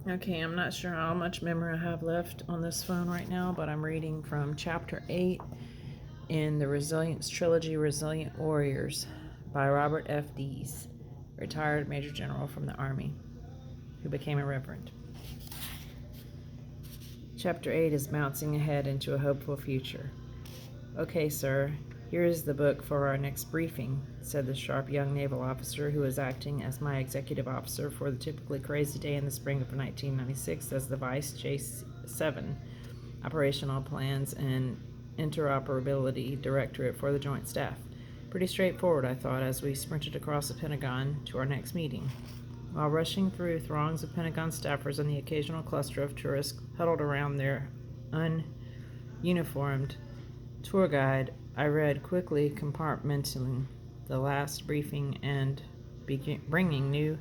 Okay, I'm not sure how much memory I have left on this phone right now, but I'm reading from Chapter 8 in the Resilience Trilogy, Resilient Warriors by Robert F. Dees, retired Major General from the Army, who became a Reverend. Chapter 8 is bouncing ahead into a hopeful future. Okay, sir, here is the book for our next briefing, said the sharp young naval officer who was acting as my executive officer for the typically crazy day in the spring of 1996 as the Vice J7 Operational Plans and Interoperability Directorate for the Joint Staff. Pretty straightforward, I thought, as we sprinted across the Pentagon to our next meeting. While rushing through throngs of Pentagon staffers and the occasional cluster of tourists huddled around their ununiformed tour guide, I read quickly, compartmentalizing the last briefing and bringing new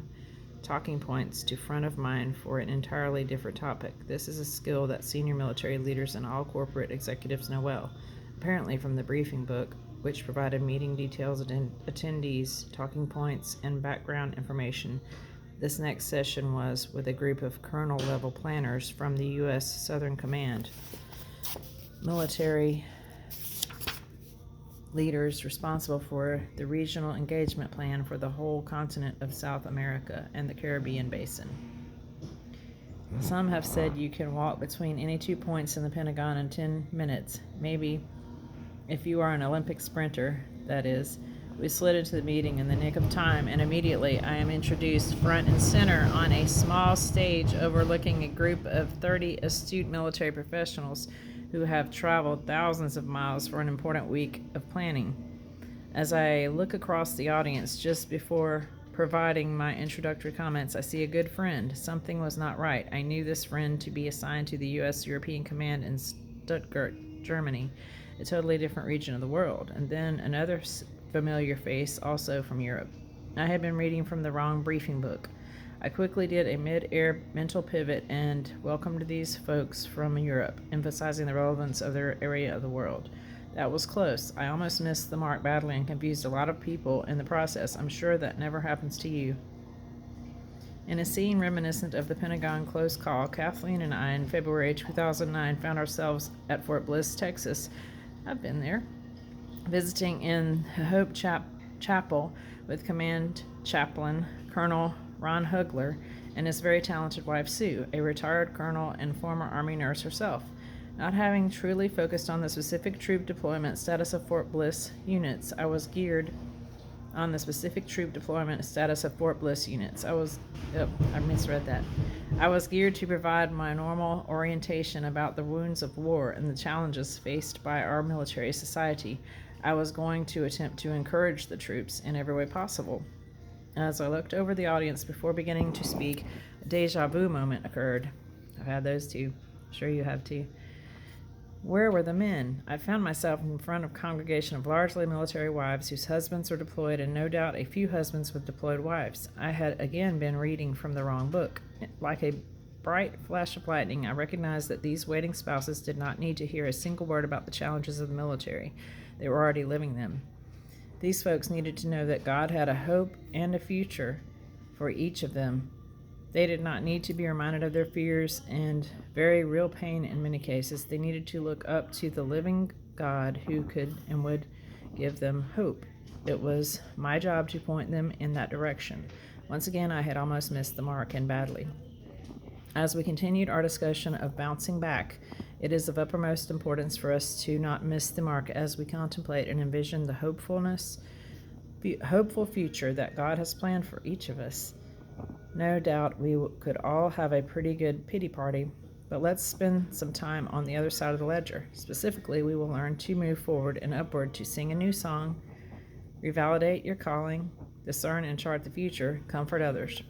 talking points to front of mind for an entirely different topic. This is a skill that senior military leaders and all corporate executives know well, apparently from the briefing book, which provided meeting details, attendees, talking points, and background information. This next session was with a group of colonel-level planners from the U.S. Southern Command, military leaders responsible for the regional engagement plan for the whole continent of South America and the Caribbean basin. Some have said you can walk between any 2 points in the Pentagon in 10 minutes, maybe if you are an Olympic sprinter, that is. We slid into the meeting in the nick of time, and immediately I am introduced front and center on a small stage overlooking a group of 30 astute military professionals who have traveled thousands of miles for an important week of planning. As I look across the audience just before providing my introductory comments, I see a good friend. Something was not right. I knew this friend to be assigned to the U.S. European Command in Stuttgart, Germany, a totally different region of the world, and then another familiar face also from Europe. I had been reading from the wrong briefing book. I quickly did a mid-air mental pivot and welcomed these folks from Europe, emphasizing the relevance of their area of the world. That was close. I almost missed the mark badly and confused a lot of people in the process. I'm sure that never happens to you. In a scene reminiscent of the Pentagon close call, Kathleen and I in February 2009 found ourselves at Fort Bliss, Texas. I've been there. Visiting in the Hope Chapel with Command Chaplain Colonel Ron Hugler and his very talented wife Sue, a retired colonel and former Army nurse herself. Not having truly focused on the specific troop deployment status of Fort Bliss units, I was geared on the specific troop deployment status of Fort Bliss units. I misread that. I was geared to provide my normal orientation about the wounds of war and the challenges faced by our military society. I was going to attempt to encourage the troops in every way possible. As I looked over the audience before beginning to speak, a deja vu moment occurred. I've had those too. Sure you have too. Where were the men? I found myself in front of a congregation of largely military wives whose husbands were deployed, and no doubt a few husbands with deployed wives. I had again been reading from the wrong book. Like a bright flash of lightning, I recognized that these waiting spouses did not need to hear a single word about the challenges of the military. They were already living them. These folks needed to know that God had a hope and a future for each of them. They did not need to be reminded of their fears and very real pain in many cases. They needed to look up to the living God who could and would give them hope. It was my job to point them in that direction. Once again, I had almost missed the mark, and badly. As we continued our discussion of bouncing back, it is of uppermost importance for us to not miss the mark as we contemplate and envision the hopeful future that God has planned for each of us. No doubt we could all have a pretty good pity party, but let's spend some time on the other side of the ledger. Specifically, we will learn to move forward and upward, to sing a new song, revalidate your calling, discern and chart the future, comfort others.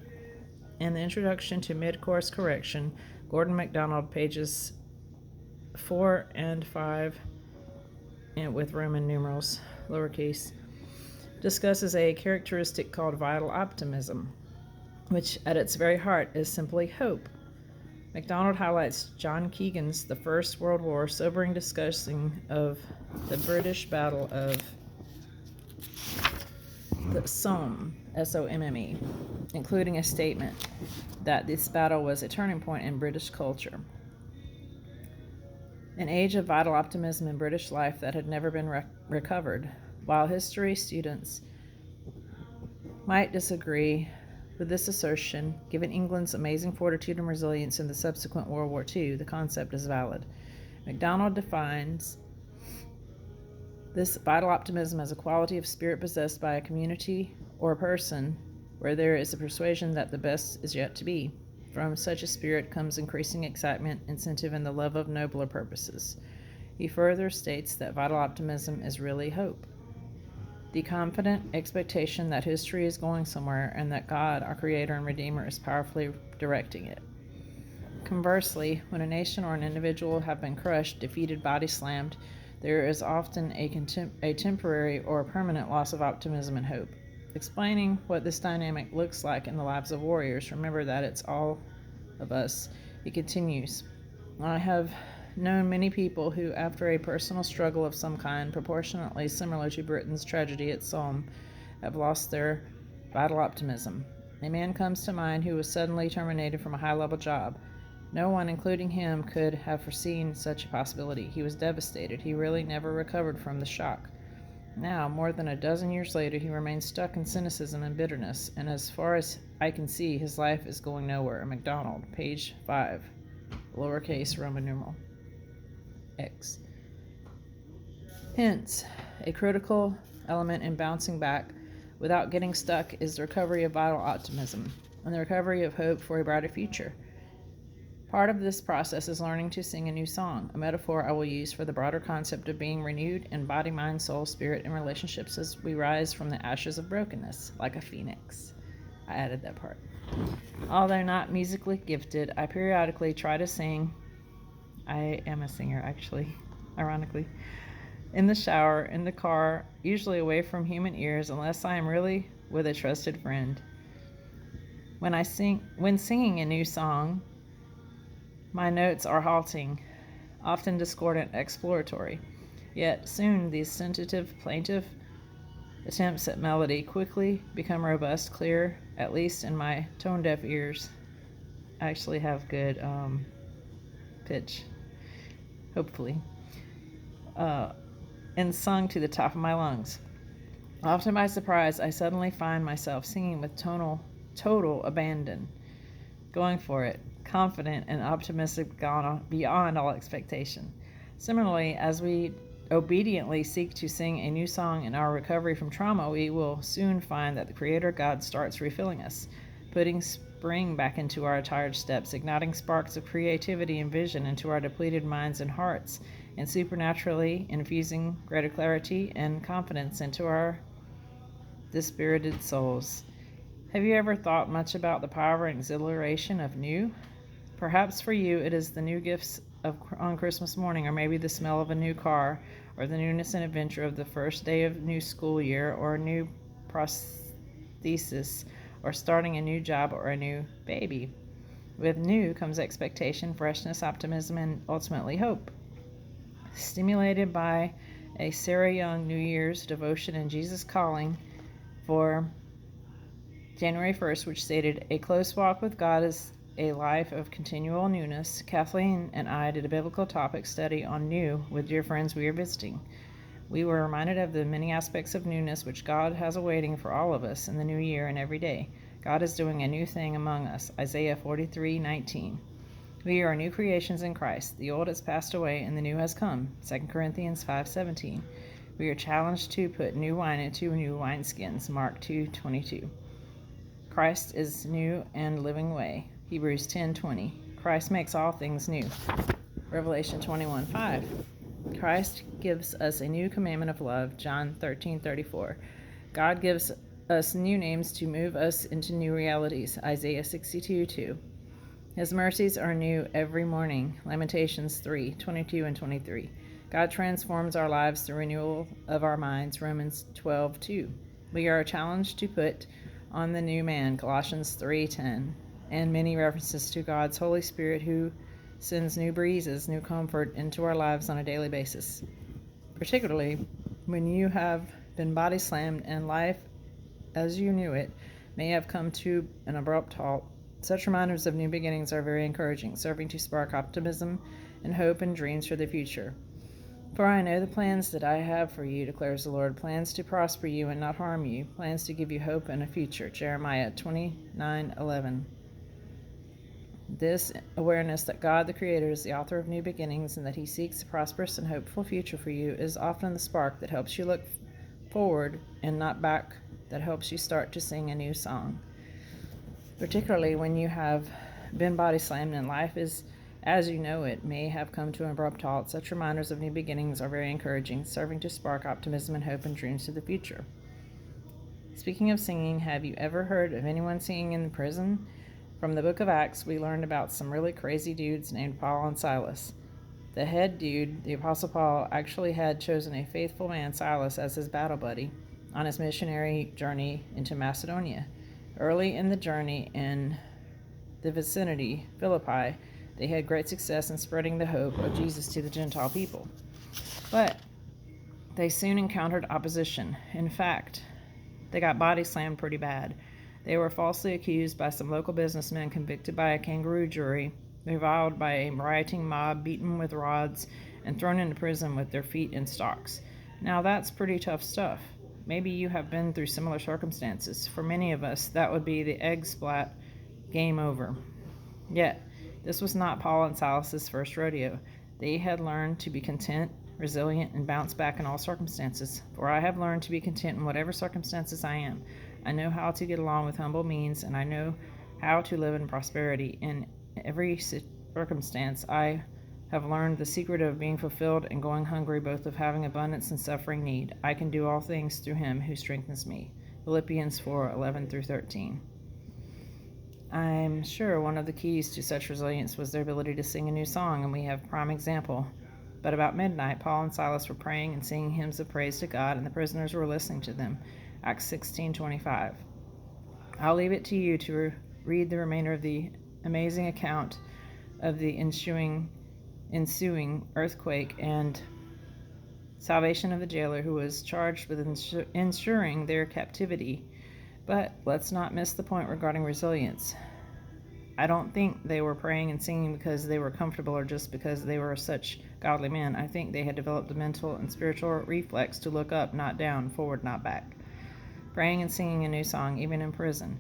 In the introduction to Mid-Course Correction, Gordon MacDonald, pages 4 and 5, and with Roman numerals, lowercase, discusses a characteristic called vital optimism, which at its very heart is simply hope. MacDonald highlights John Keegan's The First World War sobering discussing of the British Battle of the Somme, Somme, including a statement that this battle was a turning point in British culture. An age of vital optimism in British life that had never been recovered. While history students might disagree with this assertion, given England's amazing fortitude and resilience in the subsequent World War II, the concept is valid. MacDonald defines this vital optimism as a quality of spirit possessed by a community or a person where there is a persuasion that the best is yet to be. From such a spirit comes increasing excitement, incentive, and the love of nobler purposes. He further states that vital optimism is really hope. The confident expectation that history is going somewhere and that God, our Creator and Redeemer, is powerfully directing it. Conversely, when a nation or an individual have been crushed, defeated, body slammed, there is often a temporary or a permanent loss of optimism and hope. Explaining what this dynamic looks like in the lives of warriors, remember that it's all of us. He continues, I have known many people who, after a personal struggle of some kind, proportionately similar to Britain's tragedy at Somme, have lost their vital optimism. A man comes to mind who was suddenly terminated from a high-level job. No one, including him, could have foreseen such a possibility. He was devastated. He really never recovered from the shock. Now, more than a dozen years later, he remains stuck in cynicism and bitterness, and as far as I can see, his life is going nowhere. MacDonald, page 5, lowercase Roman numeral X. Hence, a critical element in bouncing back without getting stuck is the recovery of vital optimism and the recovery of hope for a brighter future. Part of this process is learning to sing a new song, a metaphor I will use for the broader concept of being renewed in body, mind, soul, spirit, and relationships as we rise from the ashes of brokenness, like a phoenix. I added that part. Although not musically gifted, I periodically try to sing. I am a singer, actually, ironically. In the shower, in the car, usually away from human ears, unless I am really with a trusted friend. When singing a new song, my notes are halting, often discordant, exploratory. Yet soon these tentative, plaintive attempts at melody quickly become robust, clear, at least in my tone-deaf ears. I actually have good pitch, hopefully, and sung to the top of my lungs. Often by surprise, I suddenly find myself singing with total abandon, going for it, confident and optimistic beyond all expectation. Similarly, as we obediently seek to sing a new song in our recovery from trauma, we will soon find that the Creator God starts refilling us, putting spring back into our tired steps, igniting sparks of creativity and vision into our depleted minds and hearts, and supernaturally infusing greater clarity and confidence into our dispirited souls. Have you ever thought much about the power and exhilaration of new? Perhaps for you it is the new gifts on Christmas morning, or maybe the smell of a new car, or the newness and adventure of the first day of new school year, or a new prosthesis, or starting a new job, or a new baby. With new comes expectation, freshness, optimism, and ultimately hope. Stimulated by a Sarah Young New Year's devotion and Jesus Calling for January 1st, which stated, a close walk with God is a life of continual newness, Kathleen and I did a biblical topic study on new with dear friends we are visiting. We were reminded of the many aspects of newness which God has awaiting for all of us in the new year and every day. God is doing a new thing among us. Isaiah 43:19. We are new creations in Christ. The old has passed away and the new has come. 2 Corinthians 5:17. We are challenged to put new wine into new wineskins. Mark 2:22. Christ is new and living way. Hebrews 10:20. Christ makes all things new. Revelation 21:5. Christ gives us a new commandment of love. John 13:34. God gives us new names to move us into new realities. Isaiah 62:2. His mercies are new every morning. Lamentations 3:22 and 23. God transforms our lives through renewal of our minds. Romans 12:2. We are challenged to put on the new man. Colossians 3:10. And many references to God's Holy Spirit who sends new breezes, new comfort into our lives on a daily basis. Particularly when you have been body slammed and life as you knew it may have come to an abrupt halt, such reminders of new beginnings are very encouraging, serving to spark optimism and hope and dreams for the future. For I know the plans that I have for you, declares the Lord, plans to prosper you and not harm you, plans to give you hope and a future. Jeremiah 29:11. This awareness that God, the Creator, is the author of new beginnings and that He seeks a prosperous and hopeful future for you is often the spark that helps you look forward and not back, that helps you start to sing a new song. Particularly when you have been body slammed and life is as you know it may have come to an abrupt halt, such reminders of new beginnings are very encouraging, serving to spark optimism and hope and dreams to the future. Speaking of singing, have you ever heard of anyone singing in prison? From the book of Acts, we learned about some really crazy dudes named Paul and Silas. The head dude, the Apostle Paul, actually had chosen a faithful man, Silas, as his battle buddy on his missionary journey into Macedonia. Early in the journey in the vicinity, Philippi, they had great success in spreading the hope of Jesus to the Gentile people. But they soon encountered opposition. In fact, they got body slammed pretty bad. They were falsely accused by some local businessmen, convicted by a kangaroo jury, reviled by a rioting mob, beaten with rods, and thrown into prison with their feet in stocks. Now that's pretty tough stuff. Maybe you have been through similar circumstances. For many of us, that would be the egg splat, game over. Yet, this was not Paul and Silas's first rodeo. They had learned to be content, resilient, and bounce back in all circumstances. For I have learned to be content in whatever circumstances I am. I know how to get along with humble means, and I know how to live in prosperity. In every circumstance, I have learned the secret of being fulfilled and going hungry, both of having abundance and suffering need. I can do all things through Him who strengthens me. Philippians 4:11-13. I'm sure one of the keys to such resilience was their ability to sing a new song, and we have a prime example. But about midnight, Paul and Silas were praying and singing hymns of praise to God, and the prisoners were listening to them. Acts 16:25. I'll leave it to you to read the remainder of the amazing account of the ensuing earthquake and salvation of the jailer who was charged with ensuring their captivity. But let's not miss the point regarding resilience. I don't think they were praying and singing because they were comfortable or just because they were such godly men. I think they had developed a mental and spiritual reflex to look up, not down, forward, not back. Praying and singing a new song, even in prison,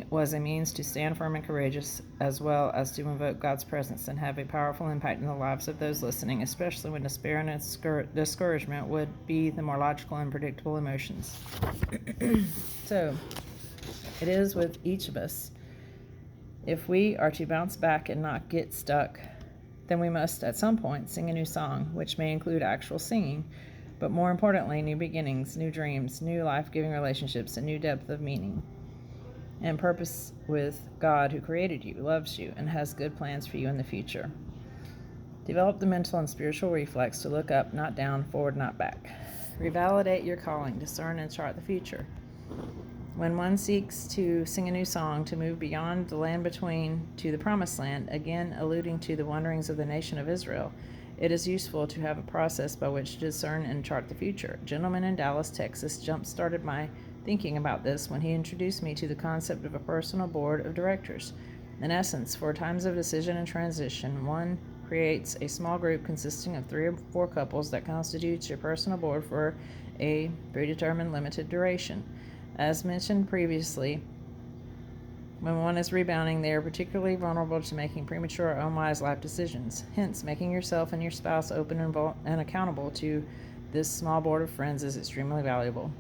was a means to stand firm and courageous, as well as to invoke God's presence and have a powerful impact in the lives of those listening, especially when despair and discouragement would be the more logical and predictable emotions. So, it is with each of us. If we are to bounce back and not get stuck, then we must at some point sing a new song, which may include actual singing, but more importantly, new beginnings, new dreams, new life-giving relationships, and new depth of meaning and purpose with God who created you, loves you, and has good plans for you in the future. Develop the mental and spiritual reflex to look up, not down, forward, not back. Revalidate your calling, discern and chart the future. When one seeks to sing a new song, to move beyond the land between to the promised land, again alluding to the wanderings of the nation of Israel, it is useful to have a process by which to discern and chart the future. A gentleman in Dallas, Texas, jump-started my thinking about this when he introduced me to the concept of a personal board of directors. In essence, for times of decision and transition, one creates a small group consisting of 3 or 4 couples that constitutes your personal board for a predetermined limited duration. As mentioned previously, when one is rebounding, they are particularly vulnerable to making premature or unwise life decisions. Hence, making yourself and your spouse open and accountable to this small board of friends is extremely valuable.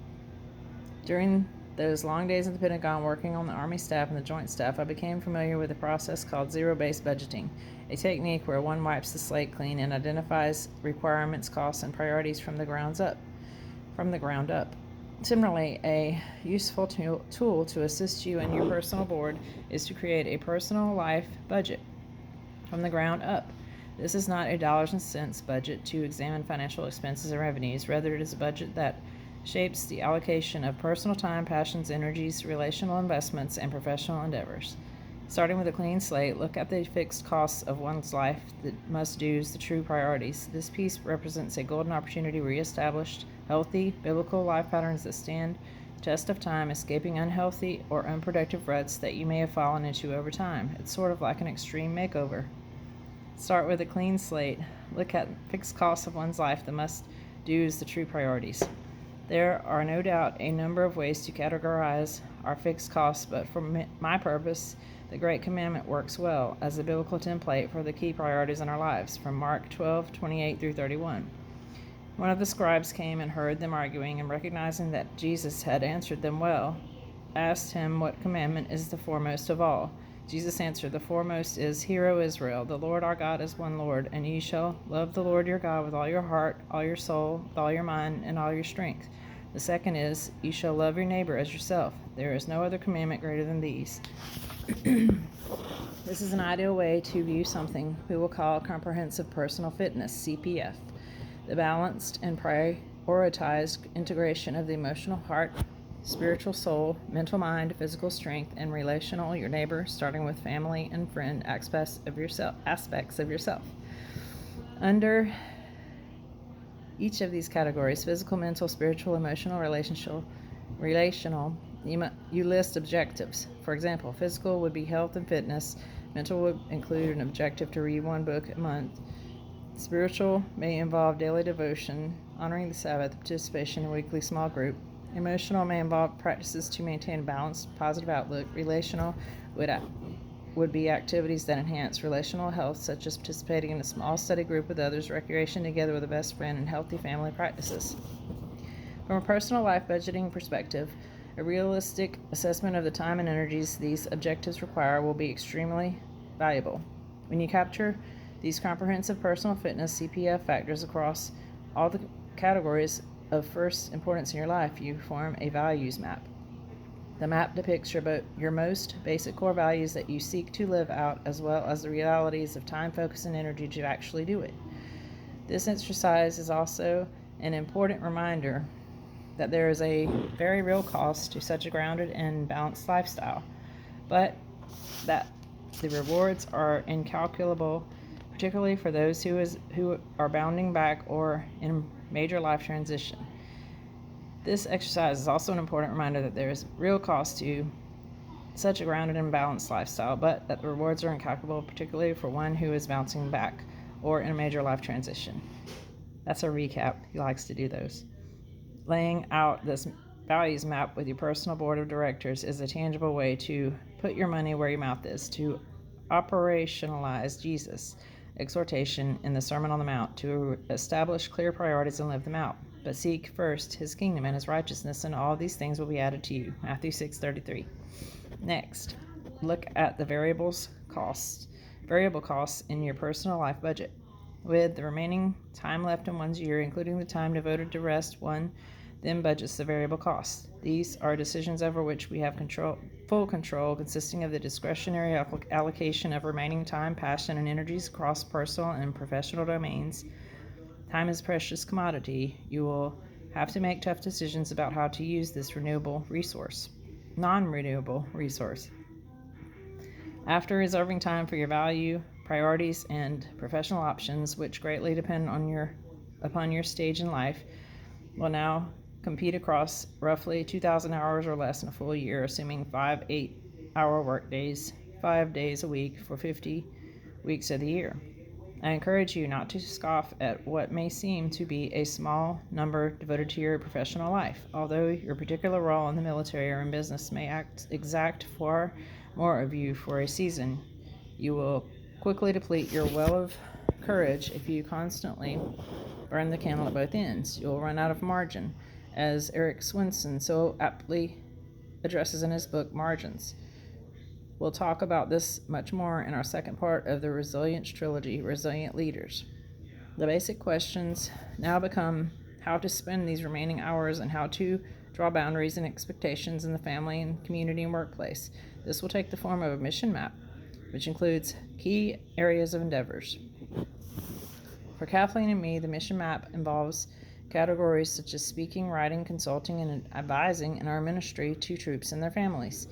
During those long days at the Pentagon working on the Army staff and the Joint Staff, I became familiar with a process called zero-based budgeting, a technique where one wipes the slate clean and identifies requirements, costs, and priorities from the ground up. Similarly, a useful tool to assist you in your personal board is to create a personal life budget from the ground up. This is not a dollars and cents budget to examine financial expenses and revenues. Rather, it is a budget that shapes the allocation of personal time, passions, energies, relational investments, and professional endeavors. Starting with a clean slate, look at the fixed costs of one's life, the must-dos, the true priorities. This piece represents a golden opportunity to reestablish healthy, biblical life patterns that stand test of time, escaping unhealthy or unproductive ruts that you may have fallen into over time. It's sort of like an extreme makeover. Start with a clean slate. Look at fixed costs of one's life, the must-dos, the true priorities. There are no doubt a number of ways to categorize our fixed costs, but for my purpose, the Great Commandment works well as a biblical template for the key priorities in our lives, from Mark 12:28 through 31. One of the scribes came and heard them arguing, and recognizing that Jesus had answered them well, asked him what commandment is the foremost of all. Jesus answered, "The foremost is, Hear, O Israel, the Lord our God is one Lord, and ye shall love the Lord your God with all your heart, all your soul, with all your mind, and all your strength. The second is, you shall love your neighbor as yourself. There is no other commandment greater than these." This is an ideal way to view something we will call comprehensive personal fitness, CPF, the balanced and prioritized integration of the emotional heart, spiritual soul, mental mind, physical strength, and relational your neighbor, starting with family and friend aspects of yourself. Under each of these categories, physical, mental, spiritual, emotional, relational, you list objectives. For example, physical would be health and fitness. Mental would include an objective to read one book a month. Spiritual may involve daily devotion, honoring the Sabbath, participation in a weekly small group. Emotional may involve practices to maintain a balanced, positive outlook. Relational would be activities that enhance relational health, such as participating in a small study group with others, recreation together with a best friend, and healthy family practices. From a personal life budgeting perspective, a realistic assessment of the time and energies these objectives require will be extremely valuable. When you capture these comprehensive personal fitness CPF factors across all the categories of first importance in your life, you form a values map. The map depicts your most basic core values that you seek to live out, as well as the realities of time, focus, and energy to actually do it. This exercise is also an important reminder that there is a very real cost to such a grounded and balanced lifestyle, but that the rewards are incalculable, particularly for those who are bounding back or in major life transition. This exercise is also an important reminder that there is real cost to such a grounded and balanced lifestyle, but that the rewards are incalculable, particularly for one who is bouncing back or in a major life transition. That's a recap. He likes to do those. Laying out this values map with your personal board of directors is a tangible way to put your money where your mouth is, to operationalize Jesus' exhortation in the Sermon on the Mount, to establish clear priorities and live them out. But seek first his kingdom and his righteousness, and all these things will be added to you. Matthew 6:33. Next, look at the variable costs in your personal life budget. With the remaining time left in one's year, including the time devoted to rest, one then budgets the variable costs. These are decisions over which we have full control, consisting of the discretionary allocation of remaining time, passion, and energies across personal and professional domains. Time is a precious commodity. You will have to make tough decisions about how to use this non-renewable resource. After reserving time for your value, priorities, and professional options, which greatly depend upon your stage in life, will now compete across roughly 2,000 hours or less in a full year, assuming 5 8-hour work days, 5 days a week for 50 weeks of the year. I encourage you not to scoff at what may seem to be a small number devoted to your professional life. Although your particular role in the military or in business may exact far more of you for a season, you will quickly deplete your well of courage if you constantly burn the candle at both ends. You'll run out of margin, as Eric Swinson so aptly addresses in his book, Margins. We'll talk about this much more in our second part of the Resilience Trilogy, Resilient Leaders. The basic questions now become how to spend these remaining hours and how to draw boundaries and expectations in the family and community and workplace. This will take the form of a mission map, which includes key areas of endeavors. For Kathleen and me, the mission map involves categories such as speaking, writing, consulting, and advising in our ministry to troops and their families.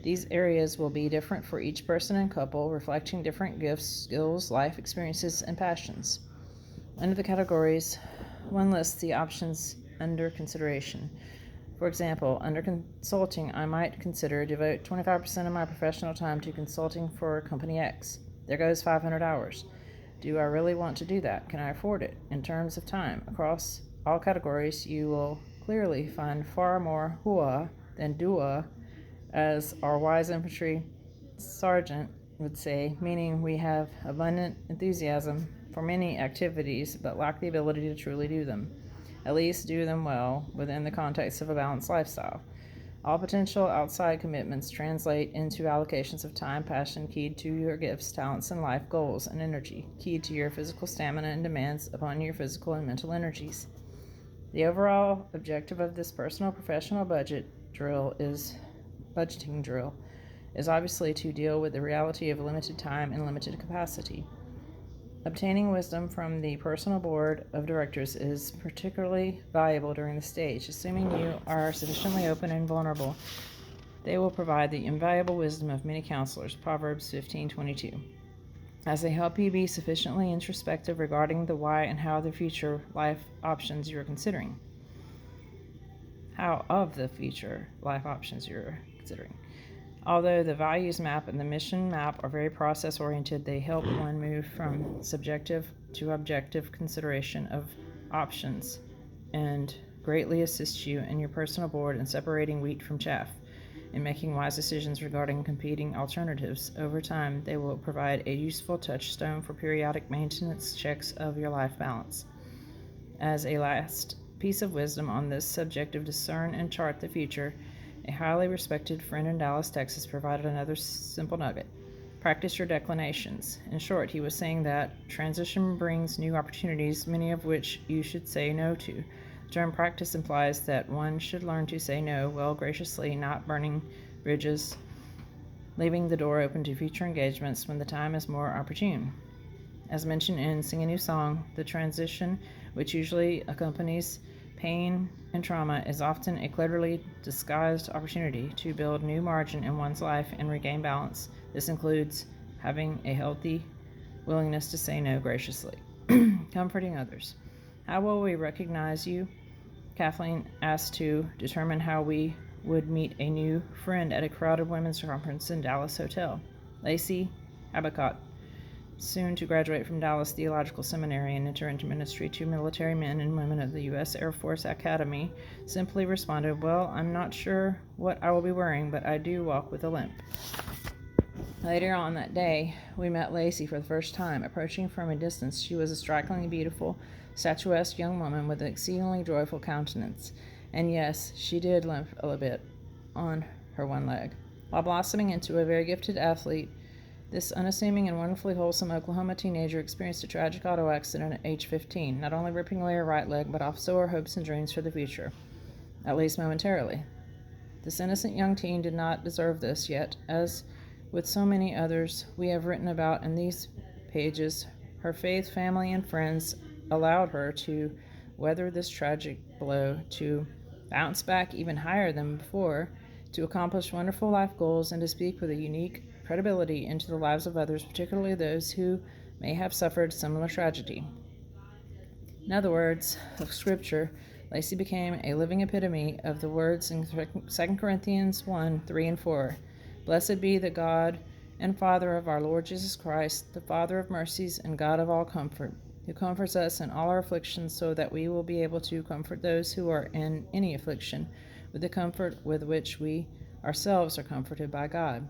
These areas will be different for each person and couple, reflecting different gifts, skills, life experiences, and passions. Under the categories, one lists the options under consideration. For example, under consulting, I might consider devote 25% of my professional time to consulting for Company X. There goes 500 hours. Do I really want to do that? Can I afford it? In terms of time, across all categories, you will clearly find far more hua than dua, as our wise infantry sergeant would say, meaning we have abundant enthusiasm for many activities but lack the ability to truly do them. At least do them well within the context of a balanced lifestyle. All potential outside commitments translate into allocations of time, passion, keyed to your gifts, talents, and life goals, and energy, keyed to your physical stamina and demands upon your physical and mental energies. The overall objective of this personal professional budgeting drill is obviously to deal with the reality of limited time and limited capacity. Obtaining wisdom from the personal board of directors is particularly valuable during the stage, assuming you are sufficiently open and vulnerable. They will provide the invaluable wisdom of many counselors, Proverbs 15:22, as they help you be sufficiently introspective regarding the why and how the future life options you're considering. Although the values map and the mission map are very process-oriented, they help one move from subjective to objective consideration of options and greatly assist you and your personal board in separating wheat from chaff and making wise decisions regarding competing alternatives. Over time, they will provide a useful touchstone for periodic maintenance checks of your life balance. As a last piece of wisdom on this subject of discern and chart the future, a highly respected friend in Dallas, Texas, provided another simple nugget. Practice your declinations. In short, he was saying that transition brings new opportunities, many of which you should say no to. The term practice implies that one should learn to say no well graciously, not burning bridges, leaving the door open to future engagements when the time is more opportune. As mentioned in Sing a New Song, the transition, which usually accompanies pain and trauma, is often a cleverly disguised opportunity to build new margin in one's life and regain balance. This includes having a healthy willingness to say no graciously. Comforting others. How will we recognize you? Kathleen asked to determine how we would meet a new friend at a crowded women's conference in Dallas hotel. Lacey Abbott, soon to graduate from Dallas Theological Seminary and enter into ministry to military men and women of the U.S. Air Force Academy, simply responded, "Well, I'm not sure what I will be wearing, but I do walk with a limp." Later on that day, we met Lacey for the first time. Approaching from a distance, she was a strikingly beautiful, statuesque young woman with an exceedingly joyful countenance. And yes, she did limp a little bit on her one leg. While blossoming into a very gifted athlete, this unassuming and wonderfully wholesome Oklahoma teenager experienced a tragic auto accident at age 15, not only ripping away her right leg, but also her hopes and dreams for the future, at least momentarily. This innocent young teen did not deserve this, yet, as with so many others we have written about in these pages, her faith, family, and friends allowed her to weather this tragic blow, to bounce back even higher than before, to accomplish wonderful life goals, and to speak with a unique credibility into the lives of others, particularly those who may have suffered similar tragedy. In other words of Scripture, Lacey became a living epitome of the words in 2 Corinthians 1, 3, and 4. Blessed be the God and Father of our Lord Jesus Christ, the Father of mercies and God of all comfort, who comforts us in all our afflictions, so that we will be able to comfort those who are in any affliction with the comfort with which we ourselves are comforted by God.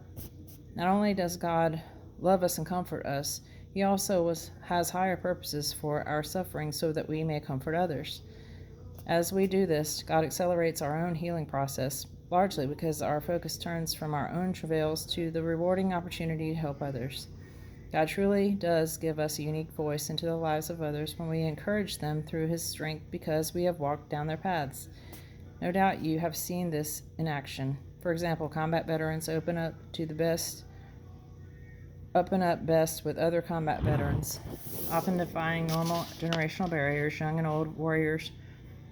Not only does God love us and comfort us, He also has higher purposes for our suffering so that we may comfort others. As we do this, God accelerates our own healing process, largely because our focus turns from our own travails to the rewarding opportunity to help others. God truly does give us a unique voice into the lives of others when we encourage them through His strength because we have walked down their paths. No doubt you have seen this in action. For example, combat veterans open up best with other combat veterans, often defying normal generational barriers, young and old warriors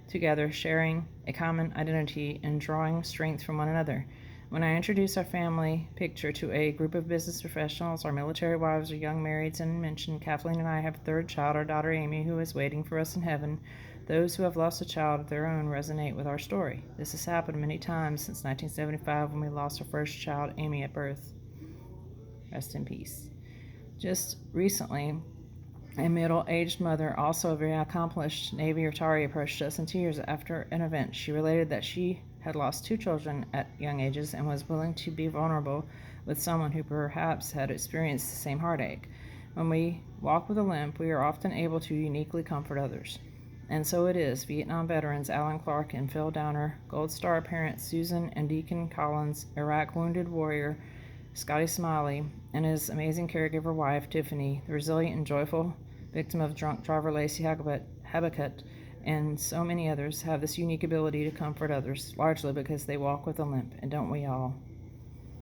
together, sharing a common identity and drawing strength from one another. When I introduce our family picture to a group of business professionals, our military wives, or young marrieds, and mention Kathleen and I have a third child, our daughter Amy, who is waiting for us in heaven, Those who have lost a child of their own resonate with our story. This has happened many times since 1975 when we lost our first child, Amy, at birth. Rest in peace. Just recently, a middle-aged mother, also a very accomplished Navy retiree, approached us in tears after an event. She related that she had lost 2 children at young ages and was willing to be vulnerable with someone who perhaps had experienced the same heartache. When we walk with a limp, we are often able to uniquely comfort others. And so it is. Vietnam veterans Alan Clark and Phil Downer, Gold Star parents Susan and Deacon Collins, Iraq wounded warrior Scotty Smiley, and his amazing caregiver wife Tiffany, the resilient and joyful victim of drunk driver Lacey Habakkuk, and so many others have this unique ability to comfort others, largely because they walk with a limp, and don't we all?